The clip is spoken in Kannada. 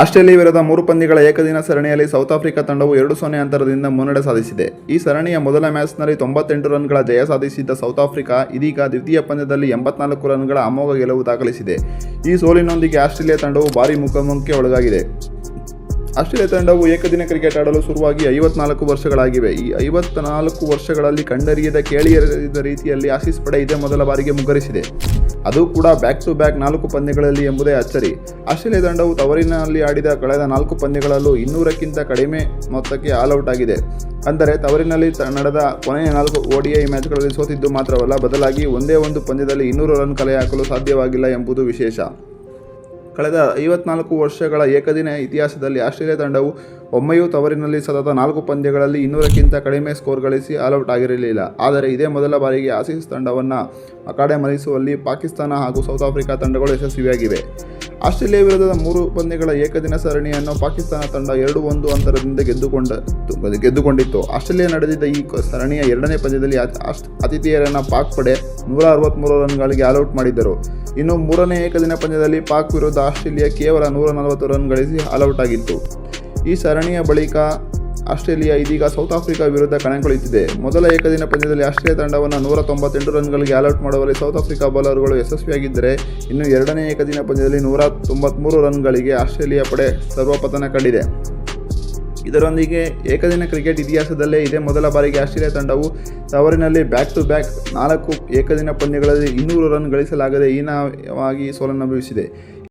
ಆಸ್ಟ್ರೇಲಿಯಾ ವಿರುದ್ಧ 3 ಪಂದ್ಯಗಳ ಏಕದಿನ ಸರಣಿಯಲ್ಲಿ ಸೌತ್ ಆಫ್ರಿಕಾ ತಂಡವು 2-0 ಅಂತರದಿಂದ ಮುನ್ನಡೆ ಸಾಧಿಸಿದೆ. ಈ ಸರಣಿಯ ಮೊದಲ ಮ್ಯಾಚ್ನಲ್ಲಿ 98 ರನ್ಗಳ ಜಯ ಸಾಧಿಸಿದ್ದ ಸೌತ್ ಆಫ್ರಿಕಾ ಇದೀಗ ದ್ವಿತೀಯ ಪಂದ್ಯದಲ್ಲಿ 84 ರನ್ಗಳ ಅಮೋಘ ಗೆಲುವು ದಾಖಲಿಸಿದೆ. ಈ ಸೋಲಿನೊಂದಿಗೆ ಆಸ್ಟ್ರೇಲಿಯಾ ತಂಡವು ಭಾರೀ ಮುಖಭಂಗಕ್ಕೆ ಒಳಗಾಗಿದೆ. ಆಸ್ಟ್ರೇಲಿಯಾ ತಂಡವು ಏಕದಿನ ಕ್ರಿಕೆಟ್ ಆಡಲು ಶುರುವಾಗಿ 54 ವರ್ಷಗಳಾಗಿವೆ. ಈ 54 ವರ್ಷಗಳಲ್ಲಿ ಕಂಡರಿಯದ ಕೇಳಿಯರಿದ ರೀತಿಯಲ್ಲಿ ಆಸೀಸ್ ಪಡೆ ಇದೇ ಮೊದಲ ಬಾರಿಗೆ ಮುಗ್ಗರಿಸಿದೆ. ಅದು ಕೂಡ ಬ್ಯಾಕ್ ಟು ಬ್ಯಾಕ್ 4 ಪಂದ್ಯಗಳಲ್ಲಿ ಎಂಬುದೇ ಅಚ್ಚರಿ. ಆಸ್ಟ್ರೇಲಿಯಾ ತಂಡವು ತವರಿನಲ್ಲಿ ಆಡಿದ ಕಳೆದ 4 ಪಂದ್ಯಗಳಲ್ಲೂ 200ಕ್ಕಿಂತ ಕಡಿಮೆ ಮೊತ್ತಕ್ಕೆ ಆಲ್ಔಟ್ ಆಗಿದೆ. ಅಂದರೆ ತವರಿನಲ್ಲಿ ನಡೆದ ಕೊನೆಯ 4 ODI ಮ್ಯಾಚ್ಗಳಲ್ಲಿ ಸೋತಿದ್ದು ಮಾತ್ರವಲ್ಲ, ಬದಲಾಗಿ ಒಂದೇ ಒಂದು ಪಂದ್ಯದಲ್ಲಿ 200 ರನ್ ಕಲೆ ಹಾಕಲು ಸಾಧ್ಯವಾಗಿಲ್ಲ ಎಂಬುದು ವಿಶೇಷ. ಕಳೆದ 54 ವರ್ಷಗಳ ಏಕದಿನ ಇತಿಹಾಸದಲ್ಲಿ ಆಸ್ಟ್ರೇಲಿಯಾ ತಂಡವು ಒಮ್ಮೆಯೂ ತವರಿನಲ್ಲಿ ಸತತ 4 ಪಂದ್ಯಗಳಲ್ಲಿ 200ಕ್ಕಿಂತ ಕಡಿಮೆ ಸ್ಕೋರ್ ಗಳಿಸಿ ಆಲ್ಔಟ್ ಆಗಿರಲಿಲ್ಲ. ಆದರೆ ಇದೇ ಮೊದಲ ಬಾರಿಗೆ ಆಸೀಸ್ ತಂಡವನ್ನು ಅಖಾಡೆ ಮಣಿಸುವಲ್ಲಿ ಪಾಕಿಸ್ತಾನ ಹಾಗೂ ಸೌತ್ ಆಫ್ರಿಕಾ ತಂಡಗಳು ಯಶಸ್ವಿಯಾಗಿವೆ. ಆಸ್ಟ್ರೇಲಿಯಾ ವಿರುದ್ಧದ 3 ಪಂದ್ಯಗಳ ಏಕದಿನ ಸರಣಿಯನ್ನು ಪಾಕಿಸ್ತಾನ ತಂಡ 2-1 ಅಂತರದಿಂದ ಗೆದ್ದುಕೊಂಡಿತ್ತು. ಆಸ್ಟ್ರೇಲಿಯಾ ನಡೆದಿದ್ದ ಈ ಸರಣಿಯ 2ನೇ ಪಂದ್ಯದಲ್ಲಿ ಆತಿಥೇಯರನ್ನ ಪಾಕ್ ಪಡೆ 163 ರನ್ಗಳಿಗೆ ಆಲ್ಔಟ್ ಮಾಡಿದ್ದರು. ಇನ್ನು 3ನೇ ಏಕದಿನ ಪಂದ್ಯದಲ್ಲಿ ಪಾಕ್ ವಿರುದ್ಧ ಆಸ್ಟ್ರೇಲಿಯಾ ಕೇವಲ 140 ರನ್ ಗಳಿಸಿ ಆಲ್ಔಟ್ ಆಗಿತ್ತು. ಈ ಸರಣಿಯ ಬಳಿಕ ಆಸ್ಟ್ರೇಲಿಯಾ ಇದೀಗ ಸೌತ್ ಆಫ್ರಿಕಾ ವಿರುದ್ಧ ಕಣಕ್ಕಿಳಿದಿದೆ. ಮೊದಲ ಏಕದಿನ ಪಂದ್ಯದಲ್ಲಿ ಆಸ್ಟ್ರೇಲಿಯಾ ತಂಡವನ್ನು 198 ರನ್ಗಳಿಗೆ ಆಲ್ಔಟ್ ಮಾಡುವಲ್ಲಿ ಸೌತ್ ಆಫ್ರಿಕಾ ಬೌಲರ್ಗಳು ಯಶಸ್ವಿಯಾಗಿದ್ದರೆ, ಇನ್ನು 2ನೇ ಏಕದಿನ ಪಂದ್ಯದಲ್ಲಿ 193 ರನ್ಗಳಿಗೆ ಆಸ್ಟ್ರೇಲಿಯಾ ಪಡೆ ಸರ್ವಪತನ ಕಂಡಿದೆ. ಇದರೊಂದಿಗೆ ಏಕದಿನ ಕ್ರಿಕೆಟ್ ಇತಿಹಾಸದಲ್ಲೇ ಇದೇ ಮೊದಲ ಬಾರಿಗೆ ಆಸ್ಟ್ರೇಲಿಯಾ ತಂಡವು ತವರಿನಲ್ಲಿ ಬ್ಯಾಕ್ ಟು ಬ್ಯಾಕ್ 4 ಏಕದಿನ ಪಂದ್ಯಗಳಲ್ಲಿ 200 ರನ್ ಗಳಿಸಲಾಗದೆ ಹೀನಾಯವಾಗಿ ಸೋಲನುಭವಿಸಿದೆ.